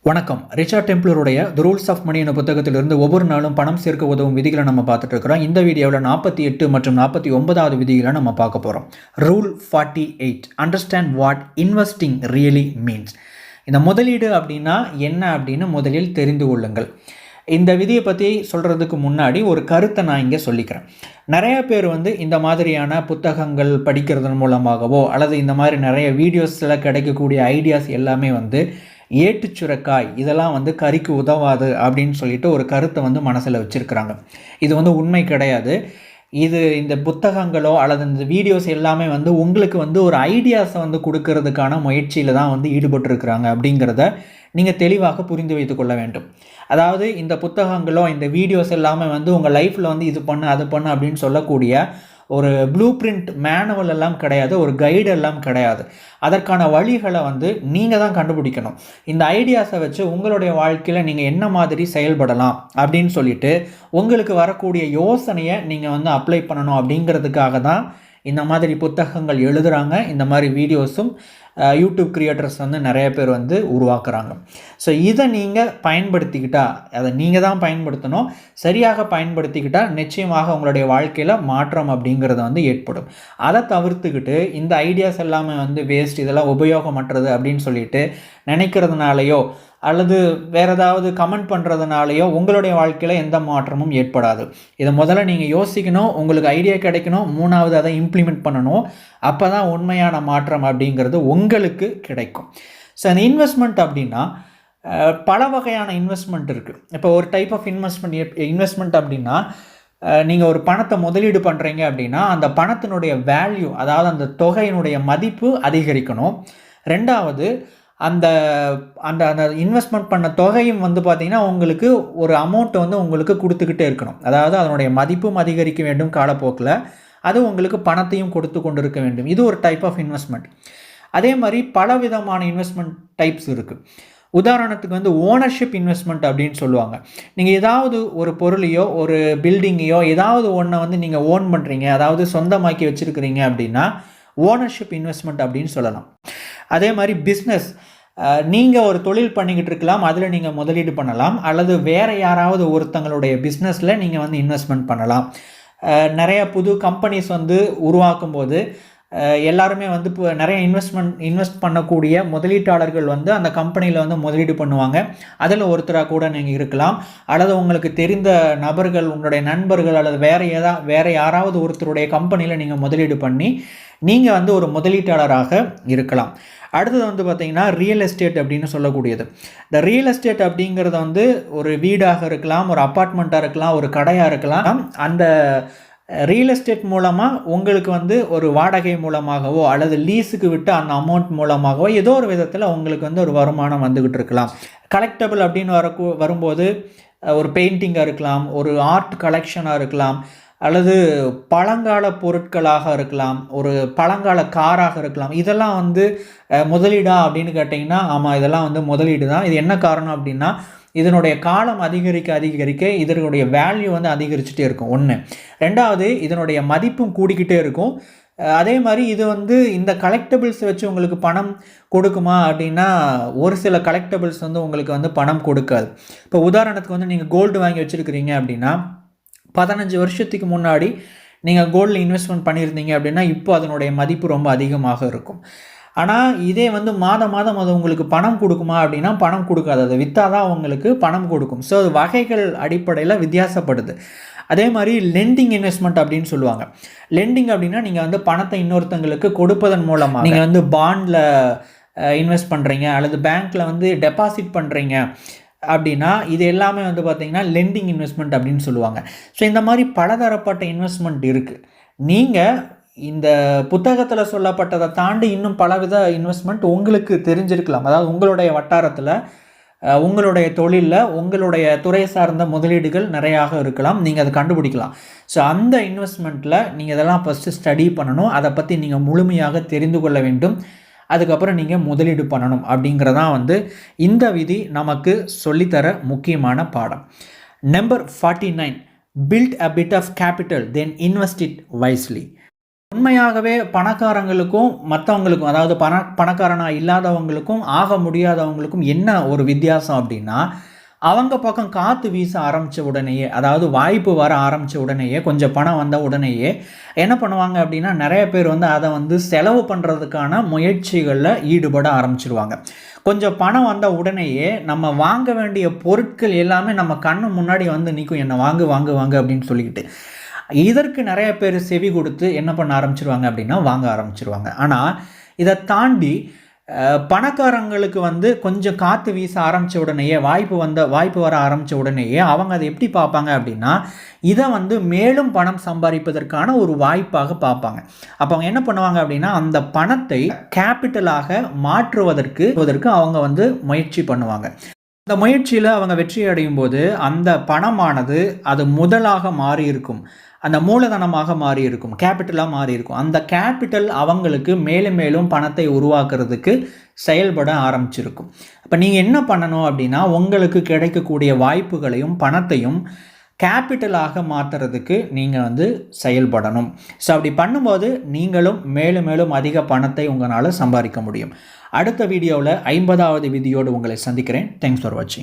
வணக்கம். ரிச்சர்ட் டெம்ப்ளருடைய the rules of money என்ற புத்தகத்திலிருந்து ஒவ்வொரு நாளும் பணம் சேர்க்க உதவும் விதிகளை நம்ம பார்த்துட்டு இருக்கிறோம். இந்த வீடியோவில் 48 மற்றும் 49வது விதிகளை நம்ம பார்க்க போகிறோம். Rule 48 understand what investing really means. இந்த முதலீடு அப்படின்னா என்ன அப்படின்னு முதலில் தெரிந்து கொள்ளுங்கள். இந்த விதியை பற்றி சொல்கிறதுக்கு முன்னாடி ஒரு கருத்தை நான் இங்கே சொல்லிக்கிறேன். நிறைய பேர் இந்த மாதிரியான புத்தகங்கள் படிக்கிறதன் மூலமாகவோ அல்லது இந்த மாதிரி நிறைய வீடியோஸில் கிடைக்கக்கூடிய ஐடியாஸ் எல்லாமே ஏட்டுச்சுரக்காய் இதெல்லாம் கறிக்கு உதவாது அப்படின்னு சொல்லிட்டு ஒரு கருத்தை மனசில் வச்சுருக்கிறாங்க. இது உண்மை கிடையாது. இது இந்த புத்தகங்களோ அல்லது இந்த வீடியோஸ் எல்லாமே உங்களுக்கு ஒரு ஐடியாஸை கொடுக்கறதுக்கான முயற்சியில் தான் ஈடுபட்டிருக்கிறாங்க அப்படிங்கிறத நீங்கள் தெளிவாக புரிந்து வைத்து கொள்ள வேண்டும். அதாவது இந்த புத்தகங்களோ இந்த வீடியோஸ் எல்லாமே உங்கள் லைஃப்பில் இது பண்ணு அது பண்ணு அப்படின்னு சொல்லக்கூடிய ஒரு ப்ளூ பிரிண்ட் மேனுவல் எல்லாம் கிடையாது, ஒரு கைடு எல்லாம் கிடையாது. அதற்கான வழிகளை நீங்கள் தான் கண்டுபிடிக்கணும். இந்த ஐடியாஸை வச்சு உங்களுடைய வாழ்க்கையில் நீங்கள் என்ன மாதிரி செயல்படலாம் அப்படின்னு சொல்லிட்டு உங்களுக்கு வரக்கூடிய யோசனையை நீங்கள் அப்ளை பண்ணணும். அப்படிங்கிறதுக்காக தான் இந்த மாதிரி புத்தகங்கள் எழுதுகிறாங்க. இந்த மாதிரி வீடியோஸும் யூடியூப் கிரியேட்டர்ஸ் நிறைய பேர் உருவாக்குறாங்க. ஸோ இதை நீங்கள் பயன்படுத்திக்கிட்டால், அதை நீங்கள் தான் பயன்படுத்தணும். சரியாக பயன்படுத்திக்கிட்டால் நிச்சயமாக உங்களுடைய வாழ்க்கையில் மாற்றம் அப்படிங்கிறது ஏற்படும். அதை தவிர்த்துக்கிட்டு இந்த ஐடியாஸ் எல்லாமே வேஸ்ட், இதெல்லாம் உபயோகமற்றது அப்படின்னு சொல்லிட்டு நினைக்கிறதுனாலையோ அல்லது வேறு ஏதாவது கமெண்ட் பண்ணுறதுனாலையோ உங்களுடைய வாழ்க்கையில் எந்த மாற்றமும் ஏற்படாது. இதை முதல்ல நீங்கள் யோசிக்கணும், உங்களுக்கு ஐடியா கிடைக்கணும், மூணாவது அதை இம்ப்ளிமெண்ட் பண்ணணும். அப்போ தான் உண்மையான மாற்றம் அப்படிங்கிறது உங்களுக்கு கிடைக்கும். ஸோ அந்த இன்வெஸ்ட்மெண்ட் அப்படின்னா பல வகையான இன்வெஸ்ட்மெண்ட் இருக்குது. இப்போ ஒரு டைப் ஆஃப் இன்வெஸ்ட்மெண்ட் அப்படின்னா நீங்கள் ஒரு பணத்தை முதலீடு பண்ணுறீங்க அப்படின்னா அந்த பணத்தினுடைய வேல்யூ, அதாவது அந்த தொகையினுடைய மதிப்பு அதிகரிக்கணும். ரெண்டாவது அந்த அந்த அந்த இன்வெஸ்ட்மெண்ட் பண்ண தொகையும் பார்த்திங்கன்னா உங்களுக்கு ஒரு அமௌண்ட்டை உங்களுக்கு கொடுத்துக்கிட்டே இருக்கணும். அதாவது அதனுடைய மதிப்பும் அதிகரிக்க வேண்டும் காலப்போக்கில், அது உங்களுக்கு பணத்தையும் கொடுத்து கொண்டு இருக்க வேண்டும். இது ஒரு டைப் ஆஃப் இன்வெஸ்ட்மெண்ட். அதே மாதிரி பல விதமான இன்வெஸ்ட்மெண்ட் டைப்ஸ் இருக்குது. உதாரணத்துக்கு ஓனர்ஷிப் இன்வெஸ்ட்மெண்ட் அப்படின்னு சொல்லுவாங்க. நீங்கள் ஏதாவது ஒரு பொருளையோ ஒரு பில்டிங்கையோ ஏதாவது ஒன்றை நீங்கள் ஓன் பண்ணுறீங்க, அதாவது சொந்தமாக்கி வச்சுருக்கிறீங்க அப்படின்னா ஓனர்ஷிப் இன்வெஸ்ட்மெண்ட் அப்படின்னு சொல்லலாம். அதே மாதிரி பிஸ்னஸ், நீங்கள் ஒரு தொழில் பண்ணிக்கிட்டு இருக்கலாம், அதில் நீங்கள் முதலீடு பண்ணலாம். அல்லது வேறு யாராவது ஒருத்தங்களுடைய பிஸ்னஸில் நீங்கள் இன்வெஸ்ட்மெண்ட் பண்ணலாம். நிறைய புது கம்பெனிஸ் உருவாக்கும் போது எல்லாருமே இப்போ நிறைய இன்வெஸ்ட் பண்ணக்கூடிய முதலீட்டாளர்கள் அந்த கம்பெனியில் முதலீடு பண்ணுவாங்க. அதில் ஒருத்தராக கூட நீங்கள் இருக்கலாம். அல்லது உங்களுக்கு தெரிந்த நபர்கள், உங்களுடைய நண்பர்கள் அல்லது வேறு யாராவது ஒருத்தருடைய கம்பெனியில் நீங்கள் முதலீடு பண்ணி நீங்கள் ஒரு முதலீட்டாளராக இருக்கலாம். அடுத்தது பார்த்திங்கன்னா ரியல் எஸ்டேட் அப்படின்னு சொல்லக்கூடியது. இந்த ரியல் எஸ்டேட் அப்படிங்கிறது ஒரு வீடாக இருக்கலாம், ஒரு அப்பார்ட்மெண்ட்டாக இருக்கலாம், ஒரு கடையாக இருக்கலாம். அந்த ரியல் எஸ்டேட் மூலமாக உங்களுக்கு ஒரு வாடகை மூலமாகவோ அல்லது லீஸுக்கு விட்டு அந்த அமௌண்ட் மூலமாகவோ ஏதோ ஒரு விதத்தில் உங்களுக்கு ஒரு வருமானம் வந்துக்கிட்டு இருக்கலாம். கலெக்டபிள் அப்படின்னு வரும்போது ஒரு பெயிண்டிங்காக இருக்கலாம், ஒரு ஆர்ட் கலெக்ஷனாக இருக்கலாம், அல்லது பழங்கால பொருட்களாக இருக்கலாம், ஒரு பழங்கால காராக இருக்கலாம். இதெல்லாம் முதலீடா அப்படின்னு கேட்டிங்கன்னா ஆமாம், இதெல்லாம் முதலீடு தான். இது என்ன காரணம் அப்படின்னா இதனுடைய காலம் அதிகரிக்க இதனுடைய வேல்யூ அதிகரிச்சுட்டே இருக்கும். ஒன்று. ரெண்டாவது, இதனுடைய மதிப்பும் கூடிக்கிட்டே இருக்கும். அதே மாதிரி இது இந்த கலெக்டபிள்ஸ் வச்சு உங்களுக்கு பணம் கொடுக்குமா அப்படின்னா ஒரு சில கலெக்டபிள்ஸ் உங்களுக்கு பணம் கொடுக்காது. இப்போ உதாரணத்துக்கு நீங்கள் கோல்டு வாங்கி வச்சுருக்கிறீங்க அப்படின்னா 15 வருஷத்துக்கு முன்னாடி நீங்கள் கோல்டில் இன்வெஸ்ட்மெண்ட் பண்ணியிருந்தீங்க அப்படின்னா இப்போ அதனுடைய மதிப்பு ரொம்ப அதிகமாக இருக்கும். ஆனால் இதே மாதம் அது உங்களுக்கு பணம் கொடுக்குமா அப்படின்னா பணம் கொடுக்காது. அதை விற்றா தான் உங்களுக்கு பணம் கொடுக்கும். ஸோ அது வகைகள் அடிப்படையில் வித்தியாசப்படுது. அதே மாதிரி லெண்டிங் இன்வெஸ்ட்மெண்ட் அப்படின்னு சொல்லுவாங்க. லெண்டிங் அப்படின்னா நீங்கள் பணத்தை இன்னொருத்தங்களுக்கு கொடுப்பதன் மூலமாக நீங்கள் பாண்டில் இன்வெஸ்ட் பண்ணுறீங்க அல்லது பேங்க்கில் டெபாசிட் பண்ணுறீங்க அப்படின்னா இது எல்லாமே பார்த்திங்கன்னா லெண்டிங் இன்வெஸ்ட்மெண்ட் அப்படின்னு சொல்லுவாங்க. ஸோ இந்த மாதிரி பலதரப்பட்ட இன்வெஸ்ட்மெண்ட் இருக்குது. நீங்கள் இந்த புத்தகத்தில் சொல்லப்பட்டதை தாண்டி இன்னும் பலவித இன்வெஸ்ட்மெண்ட் உங்களுக்கு தெரிஞ்சிருக்கலாம். அதாவது உங்களுடைய வட்டாரத்தில், உங்களுடைய தொழிலில், உங்களுடைய துறை சார்ந்த முதலீடுகள் நிறையாக இருக்கலாம். நீங்கள் அதை கண்டுபிடிக்கலாம். ஸோ அந்த இன்வெஸ்ட்மெண்ட்டில் நீங்கள் இதெல்லாம் ஃபஸ்ட்டு ஸ்டடி பண்ணணும். அதை பற்றி நீங்கள் முழுமையாக தெரிந்து கொள்ள வேண்டும். அதுக்கப்புறம் நீங்கள் முதலீடு பண்ணணும். அப்படிங்கிறதான் இந்த விதி நமக்கு சொல்லித்தர முக்கியமான பாடம். Number 49, build a bit of capital then invest it wisely. உண்மையாகவே பணக்காரங்களுக்கும் மற்றவங்களுக்கும், அதாவது பணக்காரனாக இல்லாதவங்களுக்கும் ஆக முடியாதவங்களுக்கும் என்ன ஒரு வித்தியாசம் அப்படின்னா, அவங்க பக்கம் காற்று வீச ஆரம்பித்த உடனேயே, அதாவது வாய்ப்பு வர ஆரம்பித்த உடனேயே, கொஞ்சம் பணம் வந்த உடனேயே என்ன பண்ணுவாங்க அப்படின்னா, நிறைய பேர் அதை செலவு பண்ணுறதுக்கான முயற்சிகளில் ஈடுபட ஆரம்பிச்சிருவாங்க. கொஞ்சம் பணம் வந்த உடனேயே நம்ம வாங்க வேண்டிய பொருட்கள் எல்லாமே நம்ம கண்ணு முன்னாடி நிற்கும். என்ன வாங்கு வாங்கு வாங்கு அப்படின்னு சொல்லிக்கிட்டு. இதற்கு நிறைய பேர் செவி கொடுத்து என்ன பண்ண ஆரம்பிச்சிருவாங்க அப்படின்னா, வாங்க ஆரம்பிச்சிருவாங்க. ஆனால் இதை தாண்டி பணக்காரங்களுக்கு கொஞ்சம் காற்று வீச ஆரம்பித்த உடனேயே, வாய்ப்பு வர ஆரம்பித்த உடனேயே அவங்க அதை எப்படி பார்ப்பாங்க அப்படின்னா, இதை மேலும் பணம் சம்பாதிப்பதற்கான ஒரு வாய்ப்பாக பார்ப்பாங்க. அப்போ அவங்க என்ன பண்ணுவாங்க அப்படின்னா, அந்த பணத்தை கேபிட்டலாக மாற்றுவதற்கு அவங்க முயற்சி பண்ணுவாங்க. அந்த முயற்சியில் அவங்க வெற்றி அடையும் போது அந்த பணமானது அது முதலாக மாறி இருக்கும், அந்த மூலதனமாக மாறி இருக்கும், கேபிட்டலாக மாறி இருக்கும். அந்த கேபிட்டல் அவங்களுக்கு மேலும் மேலும் பணத்தை உருவாக்குறதுக்கு செயல்பட ஆரம்பிச்சிருக்கும். அப்போ நீங்கள் என்ன பண்ணணும் அப்படின்னா, உங்களுக்கு கிடைக்கக்கூடிய வாய்ப்புகளையும் பணத்தையும் கேபிட்டலாக மாற்றுறதுக்கு நீங்கள் செயல்படணும். ஸோ அப்படி பண்ணும்போது நீங்களும் மேலும் மேலும் அதிக பணத்தை உங்களால் சம்பாதிக்க முடியும். அடுத்த வீடியோவில் 50வது விதியோடு உங்களை சந்திக்கிறேன். தேங்க்ஸ் ஃபார் வாட்சிங்.